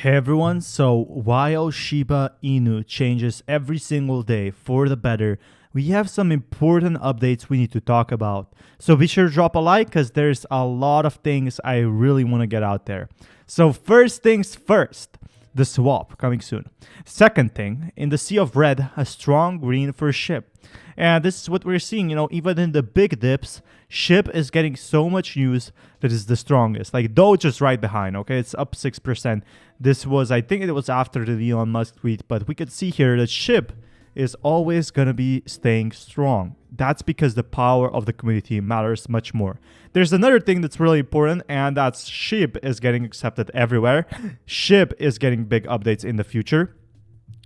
Hey everyone, so while Shiba Inu changes every single day for the better, we have some important updates we need to talk about. So be sure to drop a like because there's a lot of things I really want to get out there. So first things first, the swap coming soon. Second thing, in the sea of red, a strong green for SHIB. And this is what we're seeing, even in the big dips, SHIB is getting so much news that is the strongest. Like Doge is right behind, okay? It's up 6%. This was, I think it was after the Elon Musk tweet, but we could see here that SHIB is always going to be staying strong. That's because the power of the community matters much more. There's another thing that's really important, and that's SHIB is getting accepted everywhere. SHIB is getting big updates in the future.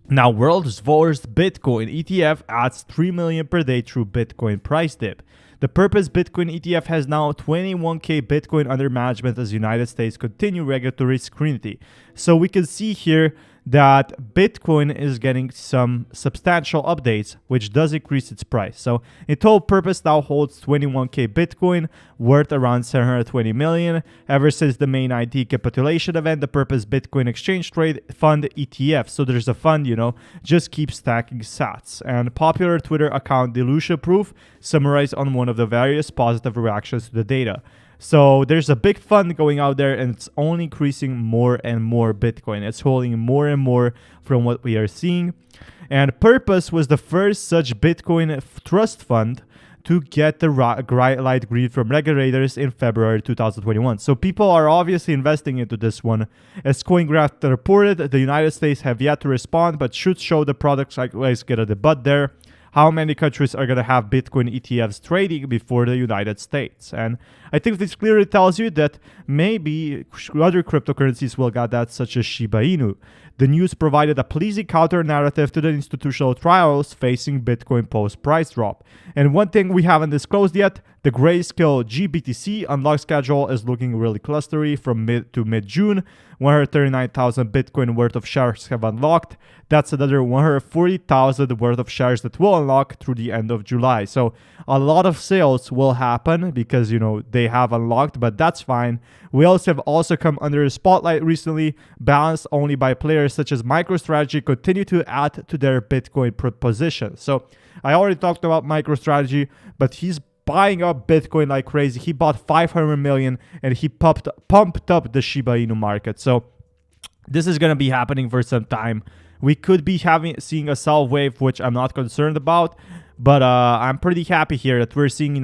Now, world's first Bitcoin ETF adds 3 million per day through Bitcoin price dip. The Purpose Bitcoin ETF has now 21k Bitcoin under management as United States continue regulatory scrutiny. So we can see here that Bitcoin is getting some substantial updates, which does increase its price. So in total, Purpose now holds 21k Bitcoin, worth around 720 million. Ever since the main IT capitulation event, the Purpose Bitcoin Exchange Trade Fund ETF. So there's a fund, just keeps stacking sats. And popular Twitter account Dilution Proof summarized on one of the various positive reactions to the data. So there's a big fund going out there, and it's only increasing more and more Bitcoin. It's holding more and more from what we are seeing. And Purpose was the first such Bitcoin trust fund to get the light green from regulators in February 2021. So people are obviously investing into this one. As CoinGraph reported, the United States have yet to respond, but should show the products like let's get a debut there. How many countries are going to have Bitcoin ETFs trading before the United States? And I think this clearly tells you that maybe other cryptocurrencies will get that, such as Shiba Inu. The news provided a pleasing counter-narrative to the institutional trials facing Bitcoin post-price drop. And one thing we haven't disclosed yet, the Grayscale GBTC unlock schedule is looking really clustery from mid to mid-June. 139,000 Bitcoin worth of shares have unlocked. That's another 140,000 worth of shares that will unlock through the end of July. So a lot of sales will happen because, they have unlocked, but that's fine. Whales have also come under the spotlight recently, balanced only by players such as MicroStrategy continue to add to their Bitcoin position. So I already talked about MicroStrategy, but he's buying up Bitcoin like crazy. He bought 500 million and he pumped up the Shiba Inu market. So this is going to be happening for some time. We could be seeing a sell wave, which I'm not concerned about, but I'm pretty happy here that we're seeing,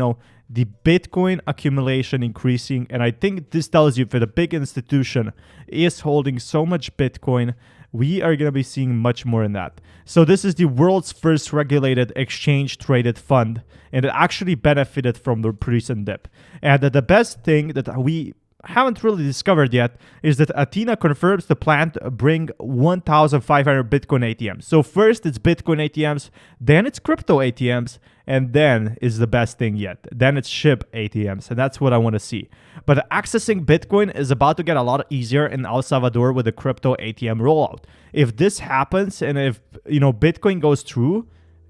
the Bitcoin accumulation increasing. And I think this tells you that a big institution is holding so much Bitcoin, we are going to be seeing much more in that. So this is the world's first regulated exchange-traded fund, and it actually benefited from the recent dip. And the best thing that we haven't really discovered yet is that Athena confirms the plan to bring 1,500 Bitcoin ATMs. So first it's Bitcoin ATMs, then it's crypto ATMs, and then is the best thing yet. Then it's SHIB ATMs, and that's what I want to see. But accessing Bitcoin is about to get a lot easier in El Salvador with the crypto ATM rollout. If this happens and if Bitcoin goes through,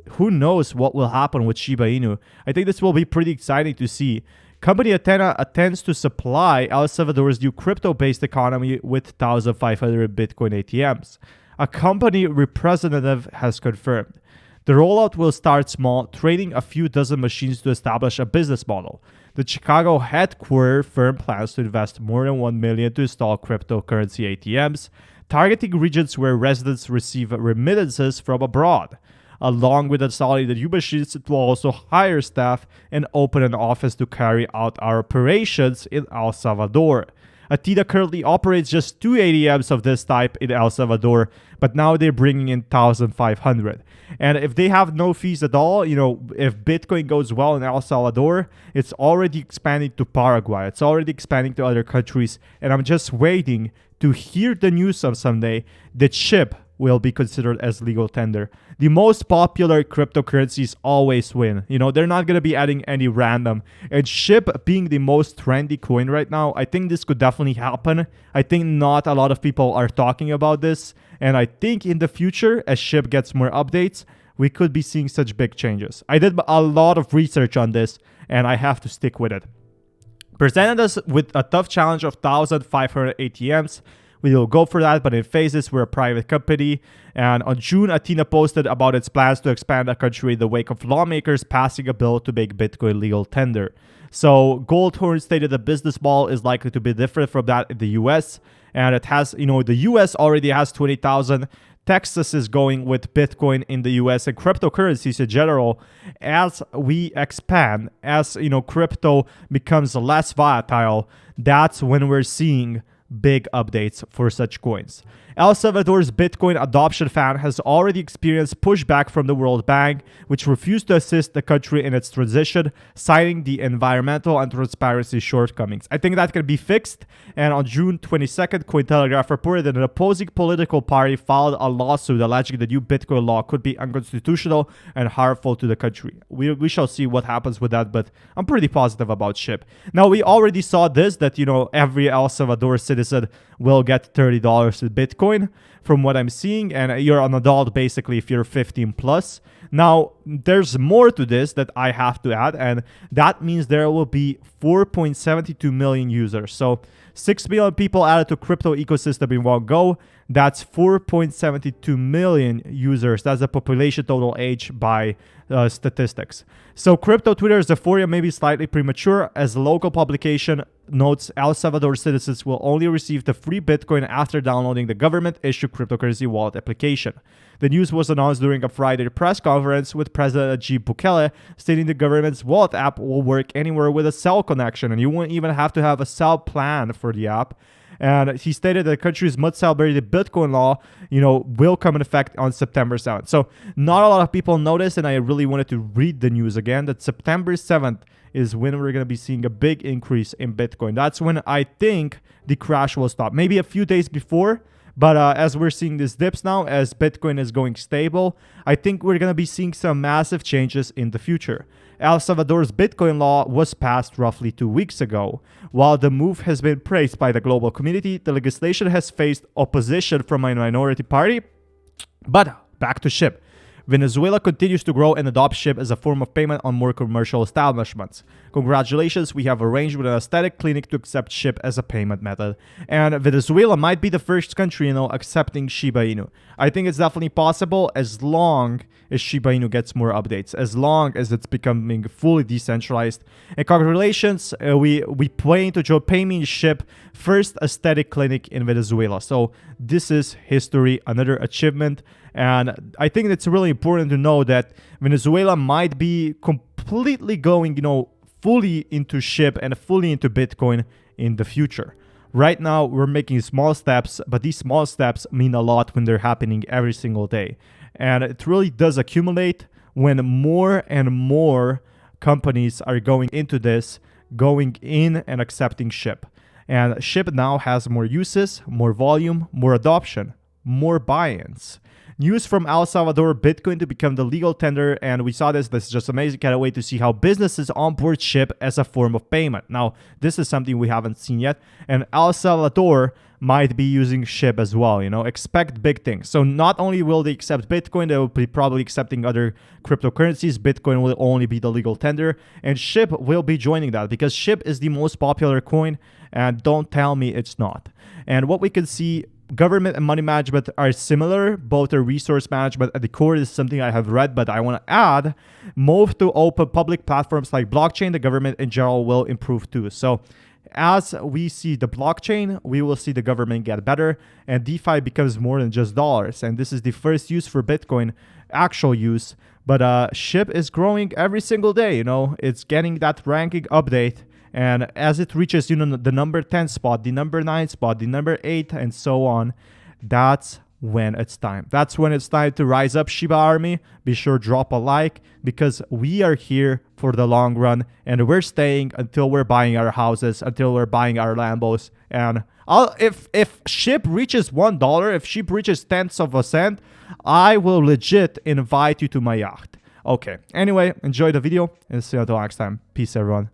who knows what will happen with Shiba Inu. I think this will be pretty exciting to see. Company Athena intends to supply El Salvador's new crypto-based economy with 1,500 Bitcoin ATMs. A company representative has confirmed. The rollout will start small, trading a few dozen machines to establish a business model. The Chicago headquartered firm plans to invest more than $1 million to install cryptocurrency ATMs, targeting regions where residents receive remittances from abroad. Along with installing the new machines, it will also hire staff and open an office to carry out our operations in El Salvador. Athena currently operates just 2 ATMs of this type in El Salvador, but now they're bringing in 1,500. And if they have no fees at all, if Bitcoin goes well in El Salvador, it's already expanding to Paraguay. It's already expanding to other countries. And I'm just waiting to hear the news of someday that SHIB will be considered as legal tender. The most popular cryptocurrencies always win. They're not going to be adding any random. And SHIB being the most trendy coin right now, I think this could definitely happen. I think not a lot of people are talking about this. And I think in the future, as SHIB gets more updates, we could be seeing such big changes. I did a lot of research on this, and I have to stick with it. Presented us with a tough challenge of 1,500 ATMs, we will go for that, but in phases. We're a private company. And on June, Athena posted about its plans to expand the country in the wake of lawmakers passing a bill to make Bitcoin legal tender. So Goldhorn stated the business model is likely to be different from that in the US. And it has, the US already has 20,000. Texas is going with Bitcoin in the US and cryptocurrencies in general. As we expand, as crypto becomes less volatile, that's when we're seeing big updates for such coins. El Salvador's Bitcoin adoption fund has already experienced pushback from the World Bank, which refused to assist the country in its transition, citing the environmental and transparency shortcomings. I think that can be fixed, and on June 22nd, Cointelegraph reported that an opposing political party filed a lawsuit alleging the new Bitcoin law could be unconstitutional and harmful to the country. We shall see what happens with that, but I'm pretty positive about SHIB. Now, we already saw this, that, every El Salvador citizen will get $30 in Bitcoin from what I'm seeing, and you're an adult basically if you're 15 plus. Now, there's more to this that I have to add, and that means there will be 4.72 million users. So 6 million people added to crypto ecosystem in one go. That's 4.72 million users. That's the population total age by statistics. So crypto Twitter's euphoria may be slightly premature, as the local publication notes El Salvador citizens will only receive the free Bitcoin after downloading the government-issued cryptocurrency wallet application. The news was announced during a Friday press conference with President Najib Bukele, stating the government's wallet app will work anywhere with a cell connection, and you won't even have to have a cell plan for the app. And he stated that the country's much celebrated Bitcoin law, will come in effect on September 7th. So not a lot of people noticed, and I really wanted to read the news again, that September 7th is when we're going to be seeing a big increase in Bitcoin. That's when I think the crash will stop. Maybe a few days before, but as we're seeing these dips now, as Bitcoin is going stable, I think we're going to be seeing some massive changes in the future. El Salvador's Bitcoin law was passed roughly 2 weeks ago. While the move has been praised by the global community, the legislation has faced opposition from a minority party. But back to SHIB. Venezuela continues to grow and adopt SHIB as a form of payment on more commercial establishments. Congratulations, we have arranged with an aesthetic clinic to accept SHIB as a payment method. And Venezuela might be the first country, accepting Shiba Inu. I think it's definitely possible as long as Shiba Inu gets more updates, as long as it's becoming fully decentralized. And congratulations, we plan to join Payme SHIB first aesthetic clinic in Venezuela. So this is history, another achievement. And I think it's really important to know that Venezuela might be completely going, fully into SHIB and fully into Bitcoin in the future. Right now, we're making small steps, but these small steps mean a lot when they're happening every single day. And it really does accumulate when more and more companies are going into this, going in and accepting SHIB. And SHIB now has more uses, more volume, more adoption, more buy-ins. News from El Salvador, Bitcoin to become the legal tender, and we saw this. This is just amazing. Can't wait to see how businesses onboard SHIB as a form of payment. Now, this is something we haven't seen yet, and El Salvador might be using SHIB as well. Expect big things. So not only will they accept Bitcoin, they will be probably accepting other cryptocurrencies. Bitcoin will only be the legal tender, and SHIB will be joining that because SHIB is the most popular coin, and don't tell me it's not. And what we can see, government and money management are similar. Both are resource management at the core. This is something I have read, but I want to add, move to open public platforms like blockchain, the government in general will improve too. So as we see the blockchain, we will see the government get better, and DeFi becomes more than just dollars. And this is the first use for Bitcoin, actual use. But SHIB is growing every single day. It's getting that ranking update. And as it reaches, the number 10 spot, the number 9 spot, the number 8, and so on, that's when it's time. That's when it's time to rise up, Shiba Army. Be sure to drop a like, because we are here for the long run, and we're staying until we're buying our houses, until we're buying our Lambos. And if SHIB reaches $1, if SHIB reaches tenths of a cent, I will legit invite you to my yacht. Okay, anyway, enjoy the video, and see you until next time. Peace, everyone.